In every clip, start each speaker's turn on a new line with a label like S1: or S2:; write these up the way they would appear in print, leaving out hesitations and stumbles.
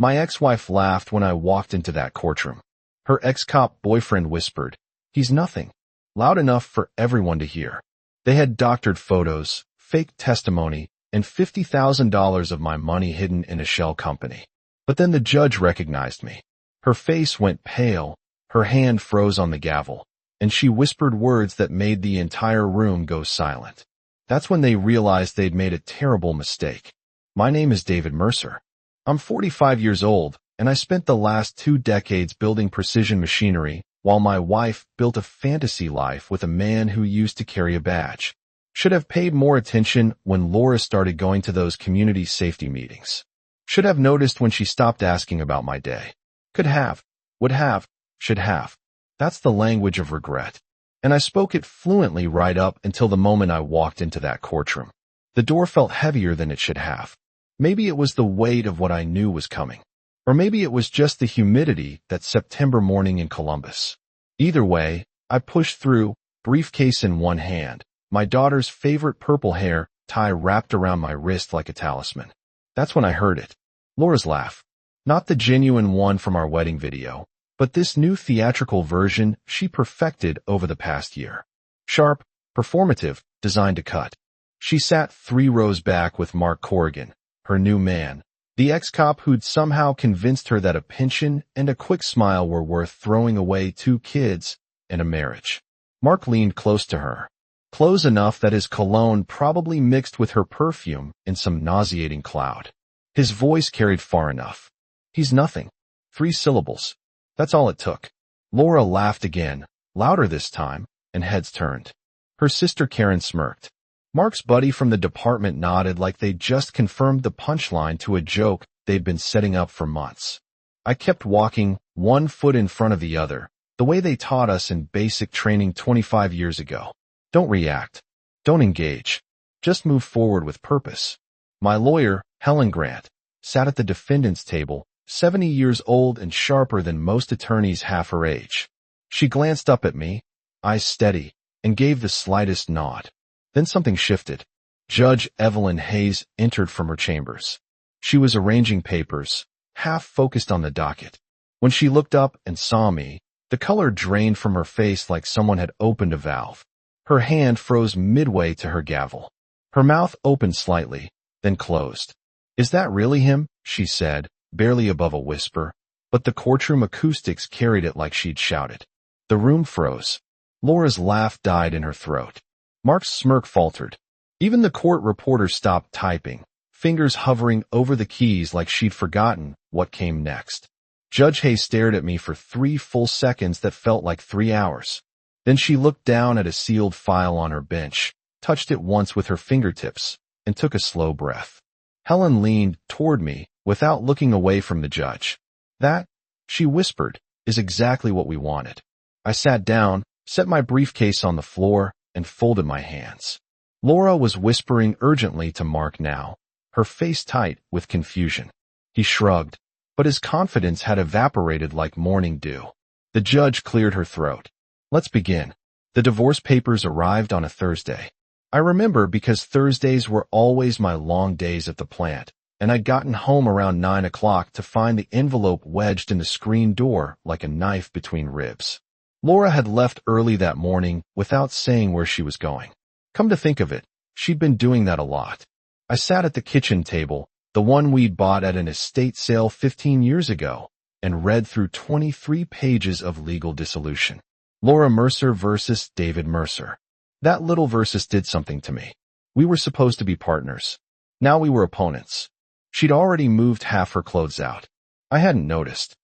S1: My ex-wife laughed when I walked into that courtroom. Her ex-cop boyfriend whispered, "He's nothing," loud enough for everyone to hear. They had doctored photos, fake testimony, and $50,000 of my money hidden in a shell company. But then the judge recognized me. Her face went pale, her hand froze on the gavel, and she whispered words that made the entire room go silent. That's when they realized they'd made a terrible mistake. My name is David Mercer. I'm 45 years old, and I spent the last 2 decades building precision machinery, while my wife built a fantasy life with a man who used to carry a badge. Should have paid more attention when Laura started going to those community safety meetings. Should have noticed when she stopped asking about my day. Could have, would have, should have. That's the language of regret. And I spoke it fluently right up until the moment I walked into that courtroom. The door felt heavier than it should have. Maybe it was the weight of what I knew was coming. Or maybe it was just the humidity that September morning in Columbus. Either way, I pushed through, briefcase in one hand, my daughter's favorite purple hair tie wrapped around my wrist like a talisman. That's when I heard it. Laura's laugh. Not the genuine one from our wedding video, but this new theatrical version she perfected over the past year. Sharp, performative, designed to cut. She sat 3 rows back with Mark Corrigan, her new man, the ex-cop who'd somehow convinced her that a pension and a quick smile were worth throwing away 2 kids and a marriage. Mark leaned close to her, close enough that his cologne probably mixed with her perfume in some nauseating cloud. His voice carried far enough. "He's nothing." 3 syllables. That's all it took. Laura laughed again, louder this time, and heads turned. Her sister Karen smirked. Mark's buddy from the department nodded like they'd just confirmed the punchline to a joke they'd been setting up for months. I kept walking, 1 foot in front of the other, the way they taught us in basic training 25 years ago. Don't react. Don't engage. Just move forward with purpose. My lawyer, Helen Grant, sat at the defendant's table, 70 years old and sharper than most attorneys half her age. She glanced up at me, eyes steady, and gave the slightest nod. Then something shifted. Judge Evelyn Hayes entered from her chambers. She was arranging papers, half focused on the docket. When she looked up and saw me, the color drained from her face like someone had opened a valve. Her hand froze midway to her gavel. Her mouth opened slightly, then closed. "Is that really him?" she said, barely above a whisper, but the courtroom acoustics carried it like she'd shouted. The room froze. Laura's laugh died in her throat. Mark's smirk faltered. Even the court reporter stopped typing, fingers hovering over the keys like she'd forgotten what came next. Judge Hayes stared at me for 3 full seconds that felt like 3 hours. Then she looked down at a sealed file on her bench, touched it once with her fingertips, and took a slow breath. Helen leaned toward me without looking away from the judge. "That," she whispered, "is exactly what we wanted." I sat down, set my briefcase on the floor, and folded my hands. Laura was whispering urgently to Mark now, her face tight with confusion. He shrugged, but his confidence had evaporated like morning dew. The judge cleared her throat. "Let's begin." The divorce papers arrived on a Thursday. I remember because Thursdays were always my long days at the plant, and I'd gotten home around 9 o'clock to find the envelope wedged in the screen door like a knife between ribs. Laura had left early that morning without saying where she was going. Come to think of it, she'd been doing that a lot. I sat at the kitchen table, the one we'd bought at an estate sale 15 years ago, and read through 23 pages of legal dissolution. Laura Mercer versus David Mercer. That little versus did something to me. We were supposed to be partners. Now we were opponents. She'd already moved half her clothes out. I hadn't noticed.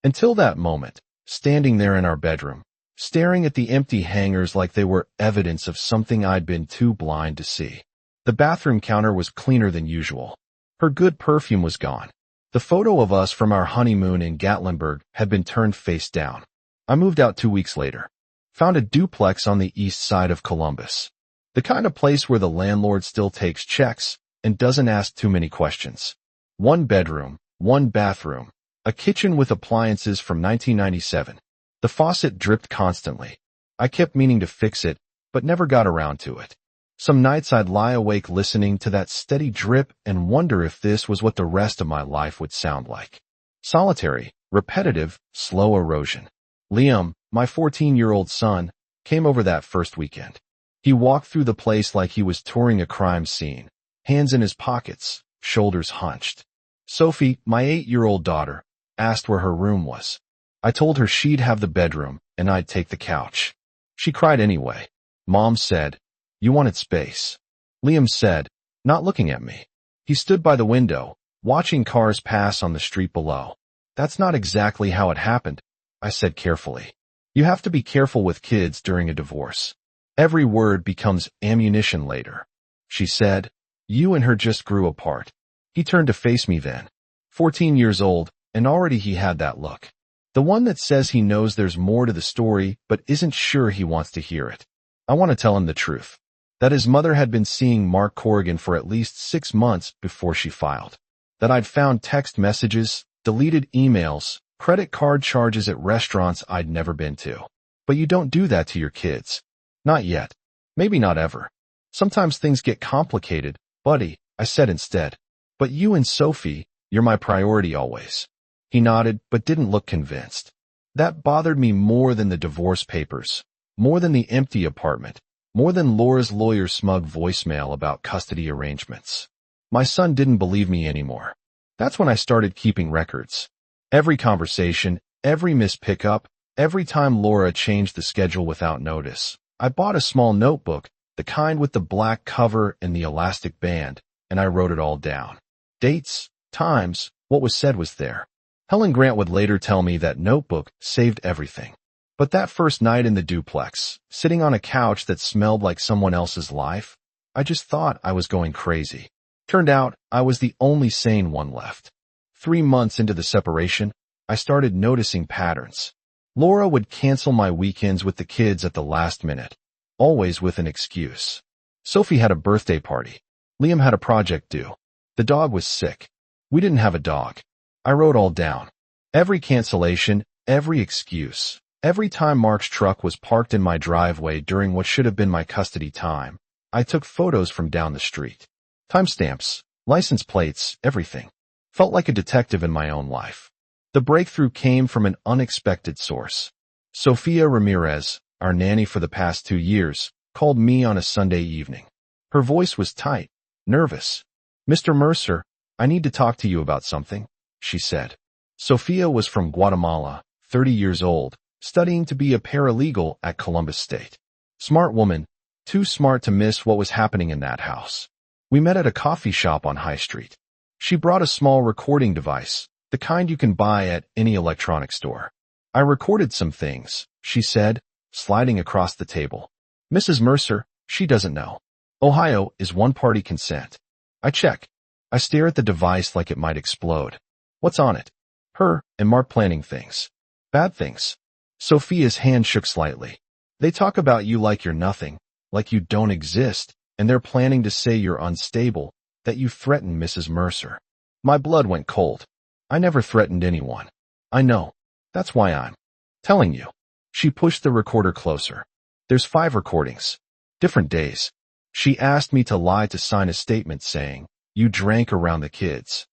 S1: Until that moment, standing there in our bedroom, staring at the empty hangers like they were evidence of something I'd been too blind to see. The bathroom counter was cleaner than usual. Her good perfume was gone. The photo of us from our honeymoon in Gatlinburg had been turned face down. I moved out 2 weeks later. Found a duplex on the east side of Columbus. The kind of place where the landlord still takes checks and doesn't ask too many questions. 1 bedroom, 1 bathroom, a kitchen with appliances from 1997. The faucet dripped constantly. I kept meaning to fix it, but never got around to it. Some nights I'd lie awake listening to that steady drip and wonder if this was what the rest of my life would sound like. Solitary, repetitive, slow erosion. Liam, my 14-year-old son, came over that first weekend. He walked through the place like he was touring a crime scene, hands in his pockets, shoulders hunched. Sophie, my 8-year-old daughter, asked where her room was. I told her she'd have the bedroom and I'd take the couch. She cried anyway. Mom said, "You wanted space." Liam said, not looking at me. He stood by the window, watching cars pass on the street below. "That's not exactly how it happened," I said carefully. You have to be careful with kids during a divorce. Every word becomes ammunition later. She said, "You and her just grew apart." He turned to face me then. 14 years old, and already he had that look. The one that says he knows there's more to the story, but isn't sure he wants to hear it. I want to tell him the truth. That his mother had been seeing Mark Corrigan for at least 6 months before she filed. That I'd found text messages, deleted emails, credit card charges at restaurants I'd never been to. But you don't do that to your kids. Not yet. Maybe not ever. Sometimes things get complicated, buddy, I said instead. But you and Sophie, you're my priority always. He nodded, but didn't look convinced. That bothered me more than the divorce papers, more than the empty apartment, more than Laura's lawyer's smug voicemail about custody arrangements. My son didn't believe me anymore. That's when I started keeping records. Every conversation, every missed pickup, every time Laura changed the schedule without notice. I bought a small notebook, the kind with the black cover and the elastic band, and I wrote it all down. Dates, times, what was said was there. Helen Grant would later tell me that notebook saved everything. But that first night in the duplex, sitting on a couch that smelled like someone else's life, I just thought I was going crazy. Turned out I was the only sane one left. 3 months into the separation, I started noticing patterns. Laura would cancel my weekends with the kids at the last minute, always with an excuse. Sophie had a birthday party. Liam had a project due. The dog was sick. We didn't have a dog. I wrote all down. Every cancellation, every excuse, every time Mark's truck was parked in my driveway during what should have been my custody time. I took photos from down the street. Timestamps, license plates, everything. Felt like a detective in my own life. The breakthrough came from an unexpected source. Sophia Ramirez, our nanny for the past 2 years, called me on a Sunday evening. Her voice was tight, nervous. "Mr. Mercer, I need to talk to you about something," she said. Sophia was from Guatemala, 30 years old, studying to be a paralegal at Columbus State. Smart woman, too smart to miss what was happening in that house. We met at a coffee shop on High Street. She brought a small recording device, the kind you can buy at any electronic store. "I recorded some things," she said, sliding across the table. "Mrs. Mercer, she doesn't know. Ohio is one-party consent." I check. I stare at the device like it might explode. What's on it? Her and Mark planning things. Bad things. Sophia's hand shook slightly. "They talk about you like you're nothing, like you don't exist, and they're planning to say you're unstable, that you threatened Mrs. Mercer." My blood went cold. I never threatened anyone. I know. That's why I'm telling you. She pushed the recorder closer. "There's 5 recordings. Different days." She asked me to lie to sign a statement saying, "You drank around the kids."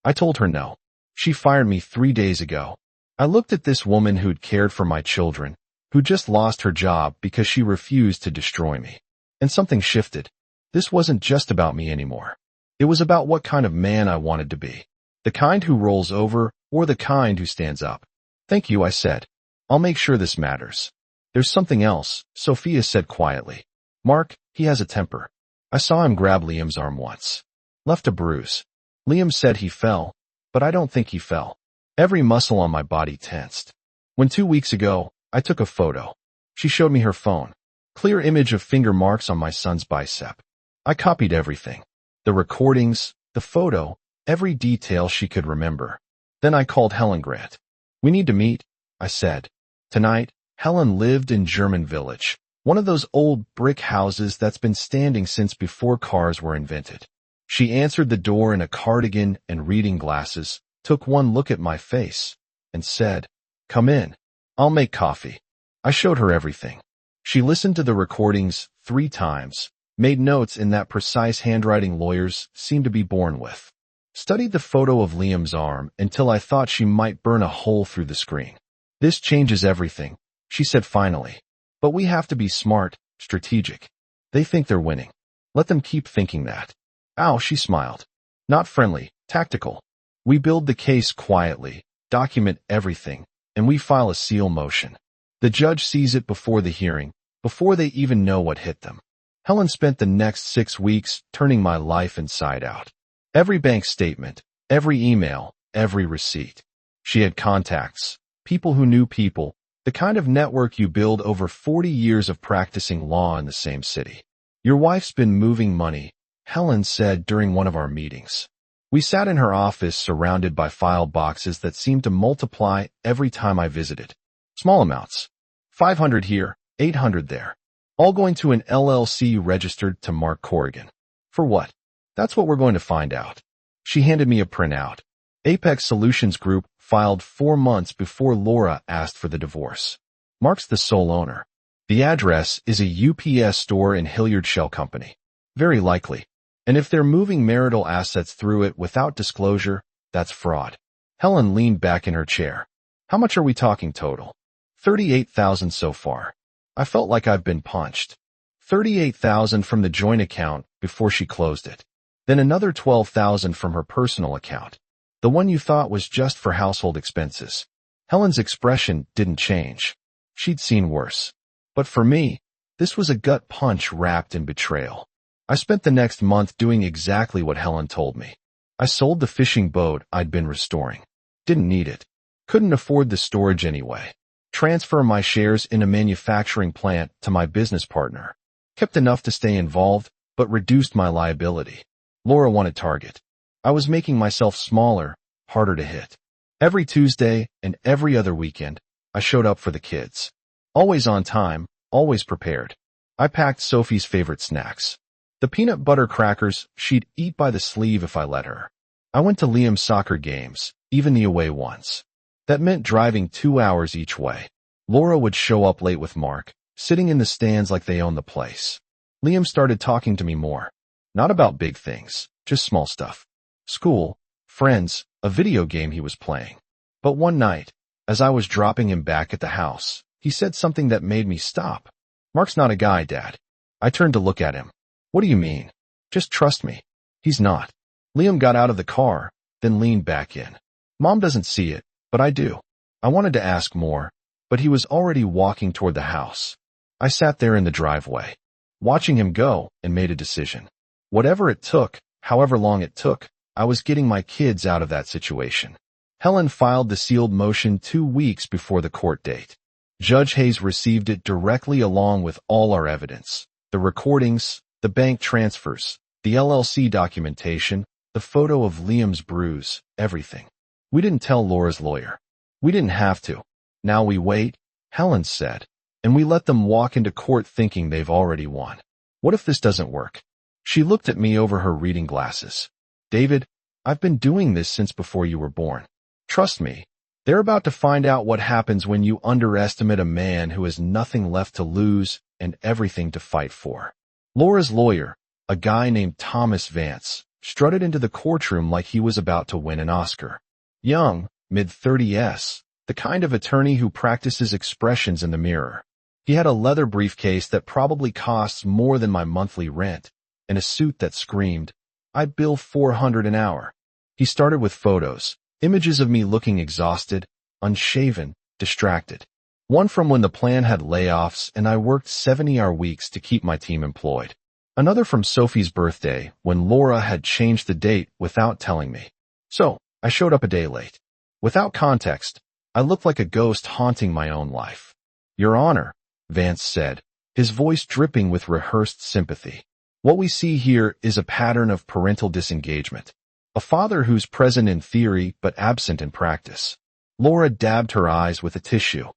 S1: I told her no. She fired me 3 days ago. I looked at this woman who'd cared for my children, who just lost her job because she refused to destroy me. And something shifted. This wasn't just about me anymore. It was about what kind of man I wanted to be. The kind who rolls over, or the kind who stands up. "Thank you," I said. "I'll make sure this matters." "There's something else," Sophia said quietly. "Mark, he has a temper." I saw him grab Liam's arm once. Left a bruise. Liam said he fell, but I don't think he fell. Every muscle on my body tensed. When 2 weeks ago, I took a photo. She showed me her phone. Clear image of finger marks on my son's bicep. I copied everything. The recordings, the photo, every detail she could remember. Then I called Helen Grant. "We need to meet," I said. Tonight, Helen lived in German Village, one of those old brick houses that's been standing since before cars were invented. She answered the door in a cardigan and reading glasses, took one look at my face, and said, "Come in. I'll make coffee." I showed her everything. She listened to the recordings 3 times, made notes in that precise handwriting lawyers seem to be born with. Studied the photo of Liam's arm until I thought she might burn a hole through the screen. This changes everything, she said finally. But we have to be smart, strategic. They think they're winning. Let them keep thinking that. Ow, she smiled. Not friendly, tactical. We build the case quietly, document everything, and we file a seal motion. The judge sees it before the hearing, before they even know what hit them. Helen spent the next 6 weeks turning my life inside out. Every bank statement, every email, every receipt. She had contacts, people who knew people, the kind of network you build over 40 years of practicing law in the same city. Your wife's been moving money, Helen said during one of our meetings. We sat in her office surrounded by file boxes that seemed to multiply every time I visited. Small amounts. 500 here, 800 there. All going to an LLC registered to Mark Corrigan. For what? That's what we're going to find out. She handed me a printout. Apex Solutions Group filed 4 months before Laura asked for the divorce. Mark's the sole owner. The address is a UPS store in Hilliard Shell Company. Very likely. And if they're moving marital assets through it without disclosure, that's fraud. Helen leaned back in her chair. How much are we talking total? 38,000 so far. I felt like I've been punched. 38,000 from the joint account before she closed it. Then another 12,000 from her personal account. The one you thought was just for household expenses. Helen's expression didn't change. She'd seen worse. But for me, this was a gut punch wrapped in betrayal. I spent the next month doing exactly what Helen told me. I sold the fishing boat I'd been restoring. Didn't need it. Couldn't afford the storage anyway. Transfer my shares in a manufacturing plant to my business partner. Kept enough to stay involved, but reduced my liability. Laura wanted Target. I was making myself smaller, harder to hit. Every Tuesday and every other weekend, I showed up for the kids. Always on time, always prepared. I packed Sophie's favorite snacks. The peanut butter crackers she'd eat by the sleeve if I let her. I went to Liam's soccer games, even the away ones. That meant driving 2 hours each way. Laura would show up late with Mark, sitting in the stands like they owned the place. Liam started talking to me more. Not about big things, just small stuff. School, friends, a video game he was playing. But one night, as I was dropping him back at the house, he said something that made me stop. Mark's not a guy, Dad. I turned to look at him. What do you mean? Just trust me. He's not. Liam got out of the car, then leaned back in. Mom doesn't see it, but I do. I wanted to ask more, but he was already walking toward the house. I sat there in the driveway, watching him go, and made a decision. Whatever it took, however long it took, I was getting my kids out of that situation. Helen filed the sealed motion 2 weeks before the court date. Judge Hayes received it directly along with all our evidence. The recordings, the bank transfers, the LLC documentation, the photo of Liam's bruise, everything. We didn't tell Laura's lawyer. We didn't have to. Now we wait, Helen said, and we let them walk into court thinking they've already won. What if this doesn't work? She looked at me over her reading glasses. David, I've been doing this since before you were born. Trust me, they're about to find out what happens when you underestimate a man who has nothing left to lose and everything to fight for. Laura's lawyer, a guy named Thomas Vance, strutted into the courtroom like he was about to win an Oscar. Young, mid-30s, the kind of attorney who practices expressions in the mirror. He had a leather briefcase that probably costs more than my monthly rent, and a suit that screamed, I bill $400 an hour. He started with photos, images of me looking exhausted, unshaven, distracted. One from when the plan had layoffs and I worked 70-hour weeks to keep my team employed. Another from Sophie's birthday when Laura had changed the date without telling me. So, I showed up a day late. Without context, I looked like a ghost haunting my own life. Your Honor, Vance said, his voice dripping with rehearsed sympathy. What we see here is a pattern of parental disengagement. A father who's present in theory but absent in practice. Laura dabbed her eyes with a tissue.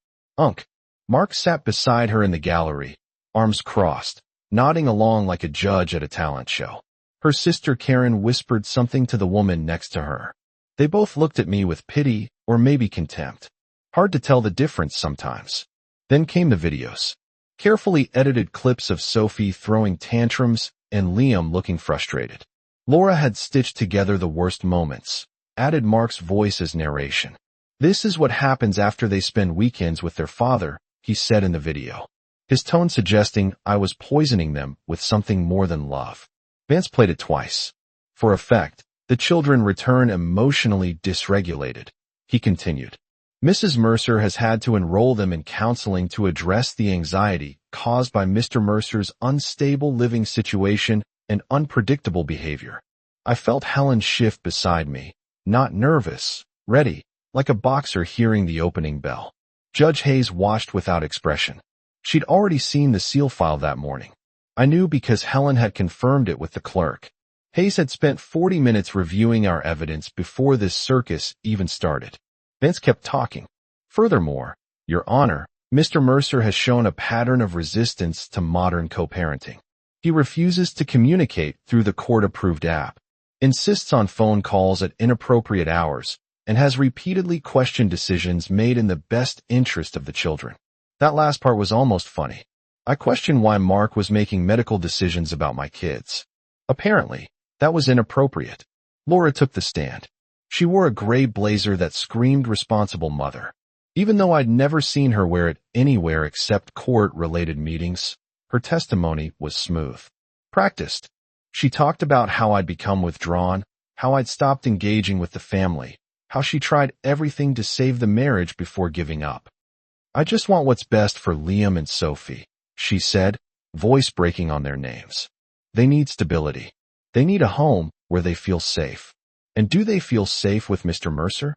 S1: Mark sat beside her in the gallery, arms crossed, nodding along like a judge at a talent show. Her sister Karen whispered something to the woman next to her. They both looked at me with pity or maybe contempt. Hard to tell the difference sometimes. Then came the videos. Carefully edited clips of Sophie throwing tantrums and Liam looking frustrated. Laura had stitched together the worst moments, added Mark's voice as narration. "This is what happens after they spend weekends with their father," he said in the video, his tone suggesting I was poisoning them with something more than love. Vance played it twice. For effect, the children return emotionally dysregulated. He continued. "Mrs. Mercer has had to enroll them in counseling to address the anxiety caused by Mr. Mercer's unstable living situation and unpredictable behavior." I felt Helen shift beside me, not nervous, ready, like a boxer hearing the opening bell. Judge Hayes watched without expression. She'd already seen the seal file that morning. I knew because Helen had confirmed it with the clerk. Hayes had spent 40 minutes reviewing our evidence before this circus even started. Vance kept talking. "Furthermore, Your Honor, Mr. Mercer has shown a pattern of resistance to modern co-parenting. He refuses to communicate through the court-approved app, insists on phone calls at inappropriate hours, and has repeatedly questioned decisions made in the best interest of the children." That last part was almost funny. I questioned why Mark was making medical decisions about my kids. Apparently, that was inappropriate. Laura took the stand. She wore a gray blazer that screamed responsible mother. Even though I'd never seen her wear it anywhere except court-related meetings, her testimony was smooth. Practiced. She talked about how I'd become withdrawn, how I'd stopped engaging with the family, how she tried everything to save the marriage before giving up. "I just want what's best for Liam and Sophie," she said, voice breaking on their names. "They need stability. They need a home where they feel safe. And do they feel safe with Mr. Mercer?"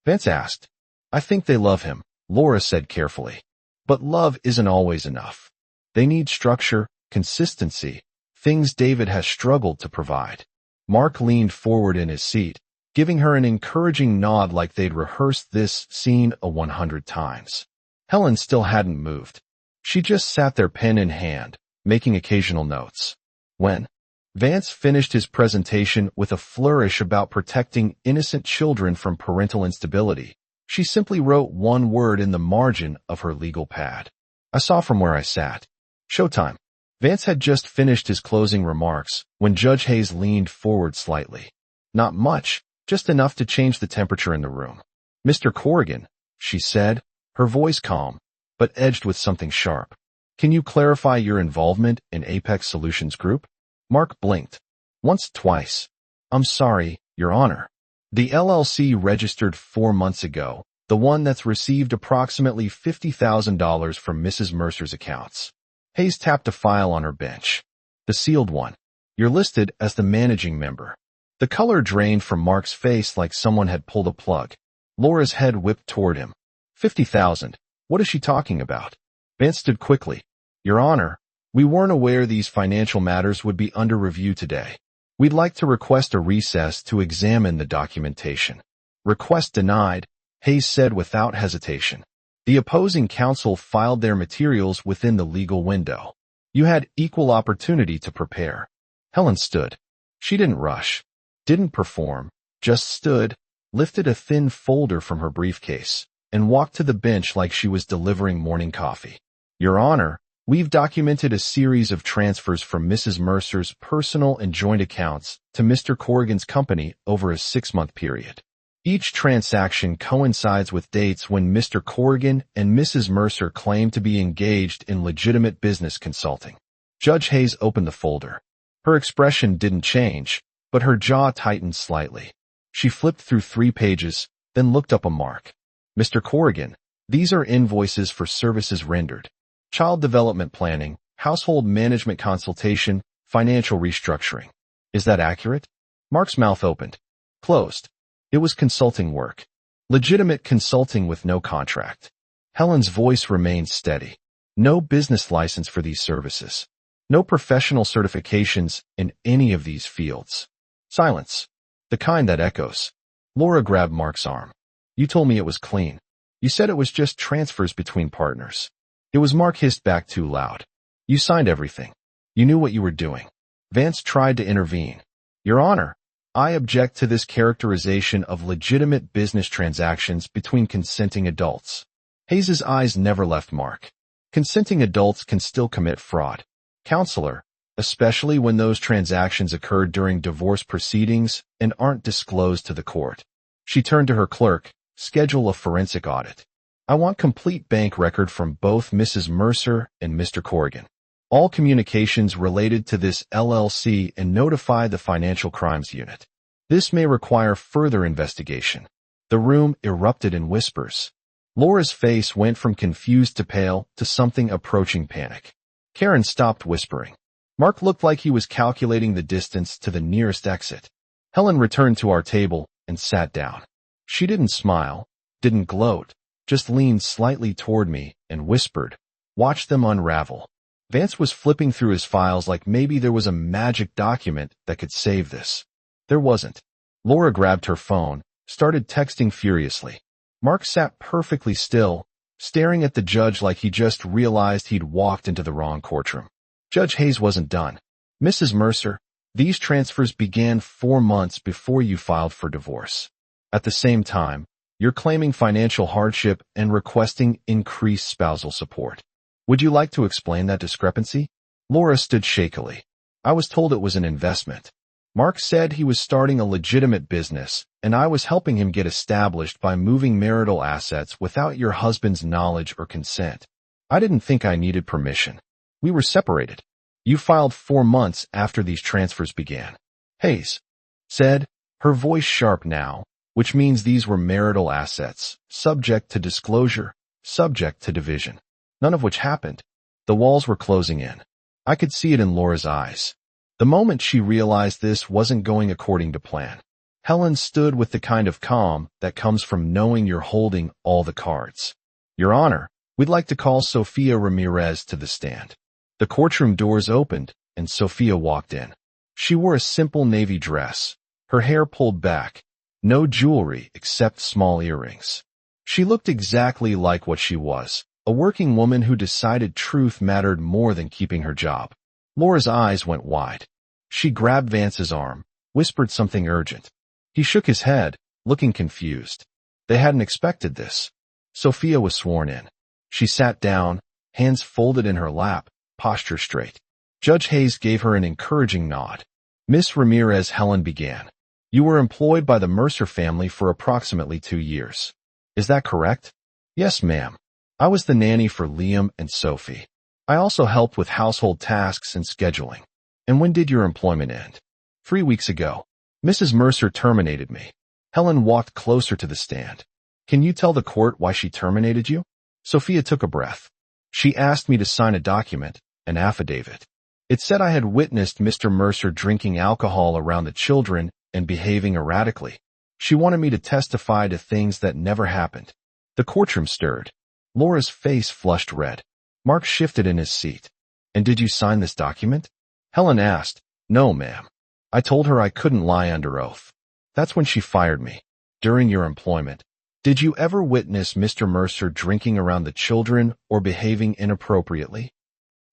S1: Vance asked. "I think they love him," Laura said carefully. "But love isn't always enough. They need structure, consistency, things David has struggled to provide." Mark leaned forward in his seat, giving her an encouraging nod like they'd rehearsed this scene 100 times. Helen still hadn't moved. She just sat there pen in hand, making occasional notes. When Vance finished his presentation with a flourish about protecting innocent children from parental instability, she simply wrote one word in the margin of her legal pad. I saw from where I sat. Showtime. Vance had just finished his closing remarks when Judge Hayes leaned forward slightly. Not much, just enough to change the temperature in the room. "Mr. Corrigan," she said, her voice calm, but edged with something sharp. "Can you clarify your involvement in Apex Solutions Group?" Mark blinked. Once, twice. "I'm sorry, Your Honor. The LLC registered 4 months ago, the one that's received approximately $50,000 from Mrs. Mercer's accounts." Hayes tapped a file on her bench. "The sealed one. You're listed as the managing member." The color drained from Mark's face like someone had pulled a plug. Laura's head whipped toward him. 50,000. What is she talking about?" Vance stood quickly. "Your Honor, we weren't aware these financial matters would be under review today. We'd like to request a recess to examine the documentation." "Request denied," Hayes said without hesitation. "The opposing counsel filed their materials within the legal window. You had equal opportunity to prepare." Helen stood. She didn't rush, didn't perform, just stood, lifted a thin folder from her briefcase, and walked to the bench like she was delivering morning coffee. "Your Honor, we've documented a series of transfers from Mrs. Mercer's personal and joint accounts to Mr. Corrigan's company over a 6-month period. Each transaction coincides with dates when Mr. Corrigan and Mrs. Mercer claim to be engaged in legitimate business consulting." Judge Hayes opened the folder. Her expression didn't change, but her jaw tightened slightly. She flipped through 3 pages, then looked up a Mark. "Mr. Corrigan, these are invoices for services rendered. Child development planning, household management consultation, financial restructuring. Is that accurate?" Mark's mouth opened. Closed. It was consulting work. Legitimate consulting with no contract. Helen's voice remained steady. No business license for these services. No professional certifications in any of these fields. Silence. The kind that echoes. Laura grabbed Mark's arm. "You told me it was clean. You said it was just transfers between partners." It was Mark hissed back too loud. "You signed everything. You knew what you were doing." Vance tried to intervene. "Your Honor, I object to this characterization of legitimate business transactions between consenting adults." Hayes's eyes never left Mark. "Consenting adults can still commit fraud. Counselor, especially when those transactions occurred during divorce proceedings and aren't disclosed to the court. She turned to her clerk. Schedule a forensic audit. I want complete bank record from both Mrs. Mercer and Mr. Corrigan. All communications related to this LLC and notify the Financial Crimes Unit. This may require further investigation. The room erupted in whispers. Laura's face went from confused to pale to something approaching panic. Karen stopped whispering. Mark looked like he was calculating the distance to the nearest exit. Helen returned to our table and sat down. She didn't smile, didn't gloat, just leaned slightly toward me and whispered, "Watch them unravel." Vance was flipping through his files like maybe there was a magic document that could save this. There wasn't. Laura grabbed her phone, started texting furiously. Mark sat perfectly still, staring at the judge like he just realized he'd walked into the wrong courtroom. Judge Hayes wasn't done. Mrs. Mercer, these transfers began 4 months before you filed for divorce. At the same time, you're claiming financial hardship and requesting increased spousal support. Would you like to explain that discrepancy? Laura stood shakily. I was told it was an investment. Mark said he was starting a legitimate business, and I was helping him get established by moving marital assets without your husband's knowledge or consent. I didn't think I needed permission. We were separated. You filed 4 months after these transfers began. Hayes said, her voice sharp now, which means these were marital assets, subject to disclosure, subject to division. None of which happened. The walls were closing in. I could see it in Laura's eyes. The moment she realized this wasn't going according to plan, Helen stood with the kind of calm that comes from knowing you're holding all the cards. Your Honor, we'd like to call Sophia Ramirez to the stand. The courtroom doors opened, and Sophia walked in. She wore a simple navy dress, her hair pulled back, no jewelry except small earrings. She looked exactly like what she was, a working woman who decided truth mattered more than keeping her job. Laura's eyes went wide. She grabbed Vance's arm, whispered something urgent. He shook his head, looking confused. They hadn't expected this. Sophia was sworn in. She sat down, hands folded in her lap, posture straight. Judge Hayes gave her an encouraging nod. Miss Ramirez, Helen began. You were employed by the Mercer family for approximately 2 years. Is that correct? Yes, ma'am. I was the nanny for Liam and Sophie. I also helped with household tasks and scheduling. And when did your employment end? 3 weeks ago. Mrs. Mercer terminated me. Helen walked closer to the stand. Can you tell the court why she terminated you? Sophia took a breath. She asked me to sign a document, an affidavit. It said I had witnessed Mr. Mercer drinking alcohol around the children and behaving erratically. She wanted me to testify to things that never happened. The courtroom stirred. Laura's face flushed red. Mark shifted in his seat. And did you sign this document? Helen asked. No, ma'am. I told her I couldn't lie under oath. That's when she fired me. During your employment, did you ever witness Mr. Mercer drinking around the children or behaving inappropriately?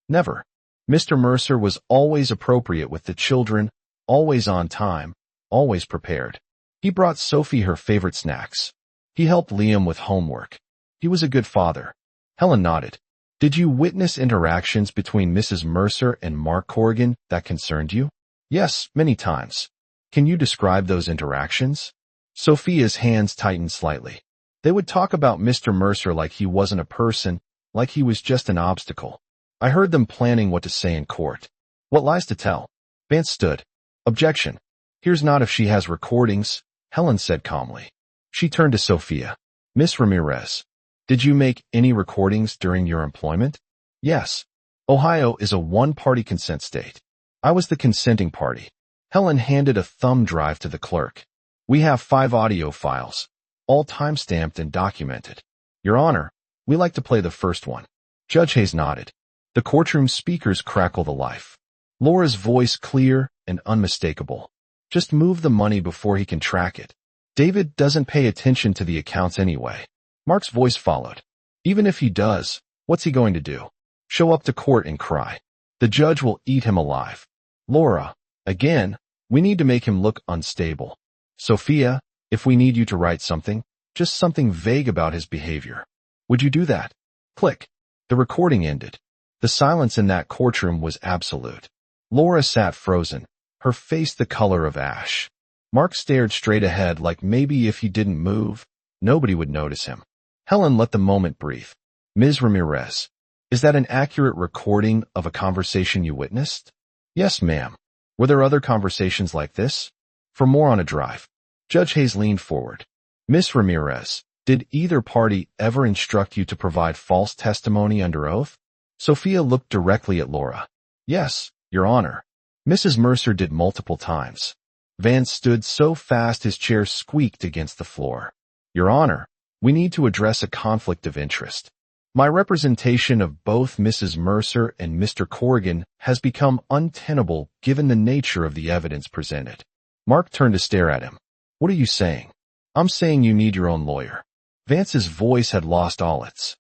S1: Never. Mr. Mercer was always appropriate with the children, always on time, always prepared. He brought Sophie her favorite snacks. He helped Liam with homework. He was a good father. Helen nodded. Did you witness interactions between Mrs. Mercer and Mark Corrigan that concerned you? Yes, many times. Can you describe those interactions? Sophia's hands tightened slightly. They would talk about Mr. Mercer like he wasn't a person, like he was just an obstacle. I heard them planning what to say in court. What lies to tell? Vance stood. Objection. Here's not if she has recordings, Helen said calmly. She turned to Sophia. Miss Ramirez, did you make any recordings during your employment? Yes. Ohio is a one-party consent state. I was the consenting party. Helen handed a thumb drive to the clerk. We have 5 audio files, all time-stamped and documented. Your Honor, we like to play the first one. Judge Hayes nodded. The courtroom speakers crackled alive. Laura's voice clear and unmistakable. Just move the money before he can track it. David doesn't pay attention to the accounts anyway. Mark's voice followed. Even if he does, what's he going to do? Show up to court and cry. The judge will eat him alive. Laura, again, we need to make him look unstable. Sophia, if we need you to write something, just something vague about his behavior. Would you do that? Click. The recording ended. The silence in that courtroom was absolute. Laura sat frozen, her face the color of ash. Mark stared straight ahead like maybe if he didn't move, nobody would notice him. Helen let the moment breathe. Ms. Ramirez, is that an accurate recording of a conversation you witnessed? Yes, ma'am. Were there other conversations like this? For more on a drive. Judge Hayes leaned forward. Miss Ramirez, did either party ever instruct you to provide false testimony under oath? Sophia looked directly at Laura. Yes, Your Honor. Mrs. Mercer did multiple times. Vance stood so fast his chair squeaked against the floor. Your Honor, we need to address a conflict of interest. My representation of both Mrs. Mercer and Mr. Corrigan has become untenable given the nature of the evidence presented. Mark turned to stare at him. What are you saying? I'm saying you need your own lawyer. Vance's voice had lost all its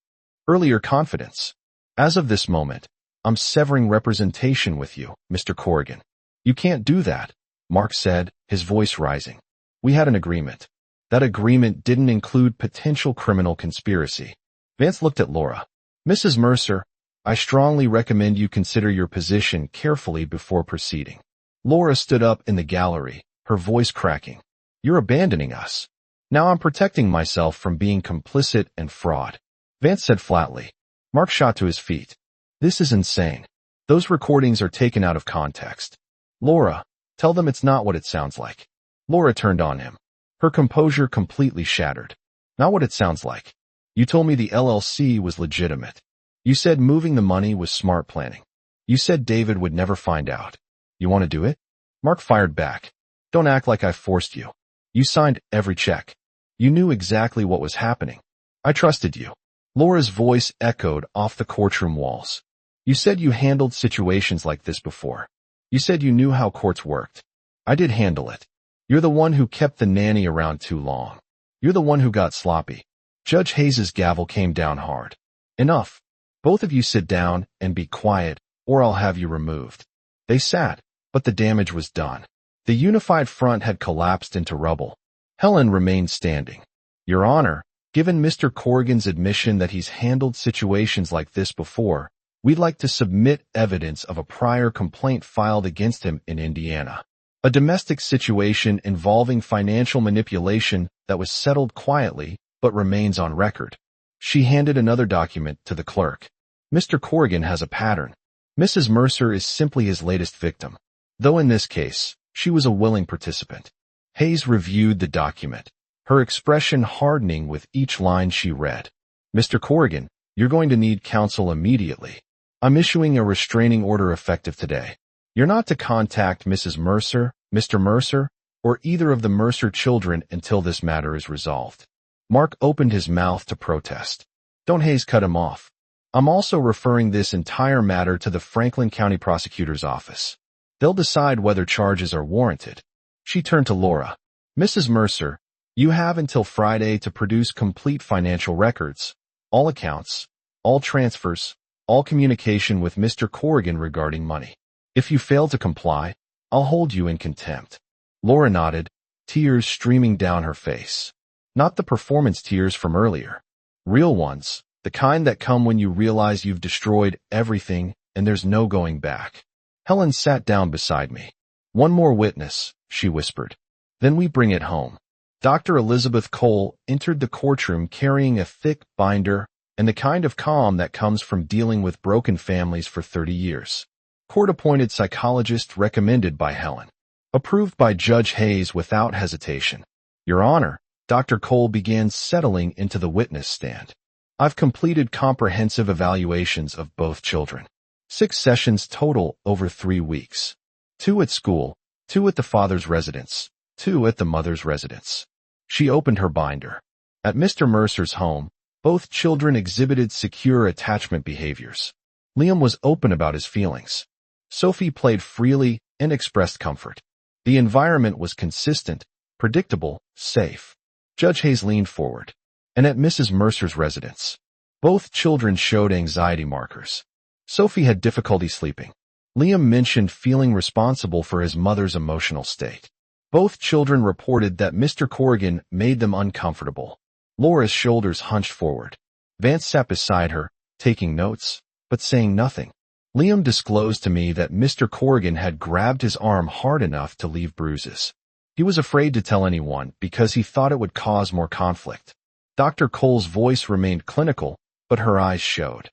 S1: earlier confidence. As of this moment, I'm severing representation with you, Mr. Corrigan. You can't do that, Mark said, his voice rising. We had an agreement. That agreement didn't include potential criminal conspiracy. Vance looked at Laura. Mrs. Mercer, I strongly recommend you consider your position carefully before proceeding. Laura stood up in the gallery, her voice cracking. You're abandoning us. Now I'm protecting myself from being complicit and fraud. Vance said flatly. Mark shot to his feet. This is insane. Those recordings are taken out of context. Laura, tell them it's not what it sounds like. Laura turned on him. Her composure completely shattered. Not what it sounds like. You told me the LLC was legitimate. You said moving the money was smart planning. You said David would never find out. You want to do it? Mark fired back. Don't act like I forced you. You signed every check. You knew exactly what was happening. I trusted you. Laura's voice echoed off the courtroom walls. You said you handled situations like this before. You said you knew how courts worked. I did handle it. You're the one who kept the nanny around too long. You're the one who got sloppy. Judge Hayes's gavel came down hard. Enough. Both of you sit down and be quiet, or I'll have you removed. They sat, but the damage was done. The unified front had collapsed into rubble. Helen remained standing. Your Honor, given Mr. Corrigan's admission that he's handled situations like this before, we'd like to submit evidence of a prior complaint filed against him in Indiana. A domestic situation involving financial manipulation that was settled quietly but remains on record. She handed another document to the clerk. Mr. Corrigan has a pattern. Mrs. Mercer is simply his latest victim, though in this case, she was a willing participant. Hayes reviewed the document, her expression hardening with each line she read. Mr. Corrigan, you're going to need counsel immediately. I'm issuing a restraining order effective today. You're not to contact Mrs. Mercer, Mr. Mercer, or either of the Mercer children until this matter is resolved. Mark opened his mouth to protest. Don't Hayes cut him off. I'm also referring this entire matter to the Franklin County Prosecutor's Office. They'll decide whether charges are warranted. She turned to Laura. Mrs. Mercer, you have until Friday to produce complete financial records, all accounts, all transfers, all communication with Mr. Corrigan regarding money. If you fail to comply, I'll hold you in contempt. Laura nodded, tears streaming down her face. Not the performance tears from earlier. Real ones, the kind that come when you realize you've destroyed everything and there's no going back. Helen sat down beside me. One more witness, she whispered. Then we bring it home. Dr. Elizabeth Cole entered the courtroom carrying a thick binder and the kind of calm that comes from dealing with broken families for 30 years. Court-appointed psychologist recommended by Helen. Approved by Judge Hayes without hesitation. Your Honor, Dr. Cole began settling into the witness stand. I've completed comprehensive evaluations of both children. 6 sessions total over 3 weeks. 2 at school, 2 at the father's residence, 2 at the mother's residence. She opened her binder. At Mr. Mercer's home, both children exhibited secure attachment behaviors. Liam was open about his feelings. Sophie played freely and expressed comfort. The environment was consistent, predictable, safe. Judge Hayes leaned forward. And at Mrs. Mercer's residence, both children showed anxiety markers. Sophie had difficulty sleeping. Liam mentioned feeling responsible for his mother's emotional state. Both children reported that Mr. Corrigan made them uncomfortable. Laura's shoulders hunched forward. Vance sat beside her, taking notes, but saying nothing. Liam disclosed to me that Mr. Corrigan had grabbed his arm hard enough to leave bruises. He was afraid to tell anyone because he thought it would cause more conflict. Dr. Cole's voice remained clinical, but her eyes showed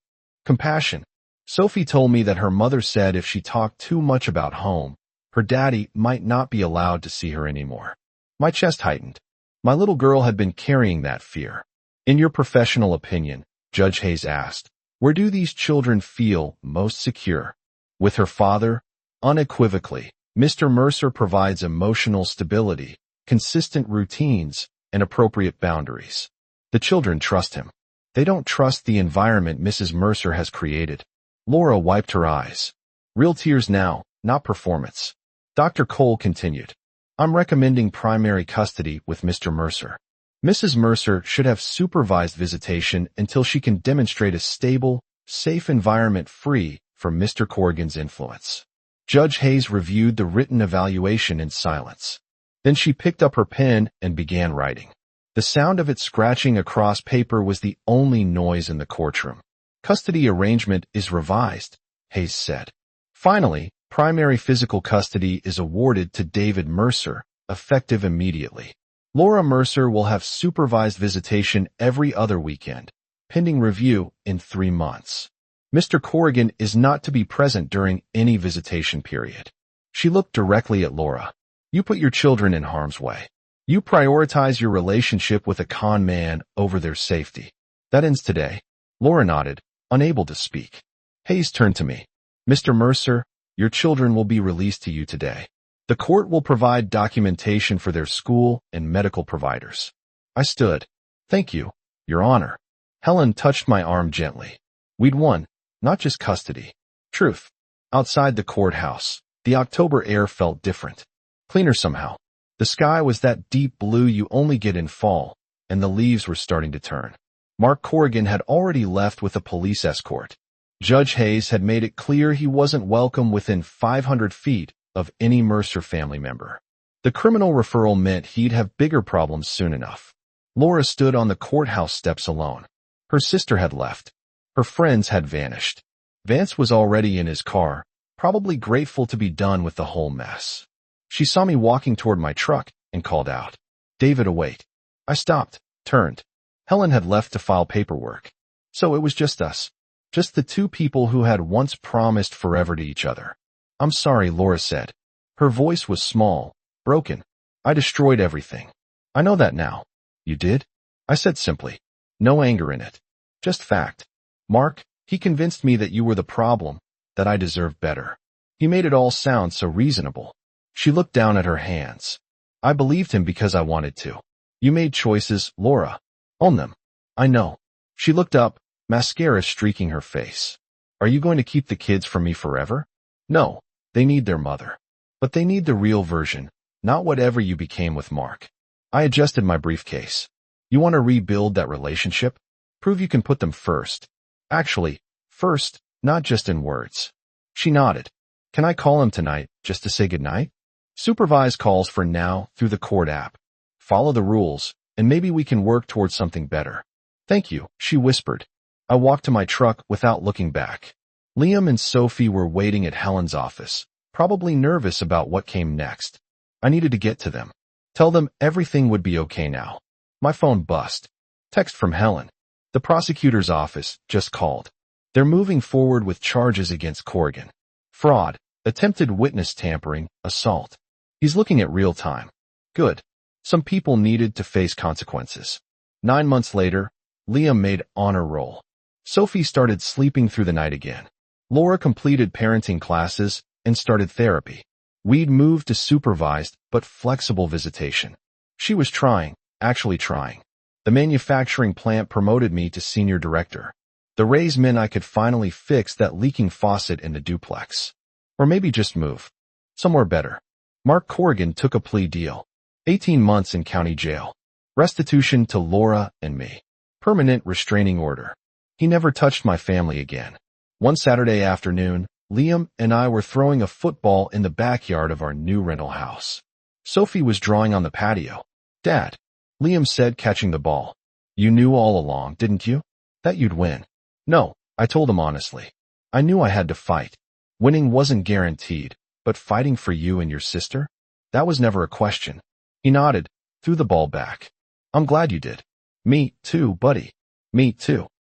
S1: compassion. Sophie told me that her mother said if she talked too much about home, her daddy might not be allowed to see her anymore. My chest tightened. My little girl had been carrying that fear. In your professional opinion, Judge Hayes asked, where do these children feel most secure? With her father? Unequivocally, Mr. Mercer provides emotional stability, consistent routines, and appropriate boundaries. The children trust him. They don't trust the environment Mrs. Mercer has created. Laura wiped her eyes. Real tears now, not performance. Dr. Cole continued. I'm recommending primary custody with Mr. Mercer. Mrs. Mercer should have supervised visitation until she can demonstrate a stable, safe environment free from Mr. Corrigan's influence. Judge Hayes reviewed the written evaluation in silence. Then she picked up her pen and began writing. The sound of it scratching across paper was the only noise in the courtroom. Custody arrangement is revised, Hayes said. Finally, primary physical custody is awarded to David Mercer, effective immediately. Laura Mercer will have supervised visitation every other weekend, pending review in 3 months. Mr. Corrigan is not to be present during any visitation period. She looked directly at Laura. You put your children in harm's way. You prioritize your relationship with a con man over their safety. That ends today. Laura nodded, unable to speak. Hayes turned to me. Mr. Mercer, your children will be released to you today. The court will provide documentation for their school and medical providers. I stood. Thank you, Your Honor. Helen touched my arm gently. We'd won, not just custody. Truth. Outside the courthouse, the October air felt different. Cleaner somehow. The sky was that deep blue you only get in fall, and the leaves were starting to turn. Mark Corrigan had already left with a police escort. Judge Hayes had made it clear he wasn't welcome within 500 feet of any Mercer family member. The criminal referral meant he'd have bigger problems soon enough. Laura stood on the courthouse steps alone. Her sister had left. Her friends had vanished. Vance was already in his car, probably grateful to be done with the whole mess. She saw me walking toward my truck and called out, David, await. I stopped, turned. Helen had left to file paperwork. So it was just us. Just the 2 people who had once promised forever to each other. I'm sorry, Laura said. Her voice was small, broken. I destroyed everything. I know that now. You did? I said simply. No anger in it. Just fact. Mark, he convinced me that you were the problem, that I deserved better. He made it all sound so reasonable. She looked down at her hands. I believed him because I wanted to. You made choices, Laura. Own them. I know. She looked up, mascara streaking her face. Are you going to keep the kids from me forever? No, they need their mother. But they need the real version, not whatever you became with Mark. I adjusted my briefcase. You want to rebuild that relationship? Prove you can put them first. Actually, first, not just in words. She nodded. Can I call him tonight, just to say goodnight? Supervise calls for now through the court app. Follow the rules, and maybe we can work towards something better. Thank you, she whispered. I walked to my truck without looking back. Liam and Sophie were waiting at Helen's office, probably nervous about what came next. I needed to get to them. Tell them everything would be okay now. My phone buzzed. Text from Helen. The prosecutor's office just called. They're moving forward with charges against Corrigan. Fraud, attempted witness tampering, assault. He's looking at real time. Good. Some people needed to face consequences. 9 months later, Liam made honor roll. Sophie started sleeping through the night again. Laura completed parenting classes and started therapy. We'd moved to supervised but flexible visitation. She was trying, actually trying. The manufacturing plant promoted me to senior director. The raise meant I could finally fix that leaking faucet in the duplex. Or maybe just move. Somewhere better. Mark Corrigan took a plea deal. 18 months in county jail. Restitution to Laura and me. Permanent restraining order. He never touched my family again. One Saturday afternoon, Liam and I were throwing a football in the backyard of our new rental house. Sophie was drawing on the patio. Dad, Liam said, catching the ball. You knew all along, didn't you? That you'd win. No, I told him honestly. I knew I had to fight. Winning wasn't guaranteed, but fighting for you and your sister? That was never a question. He nodded, threw the ball back. I'm glad you did. Me too, buddy. Me too.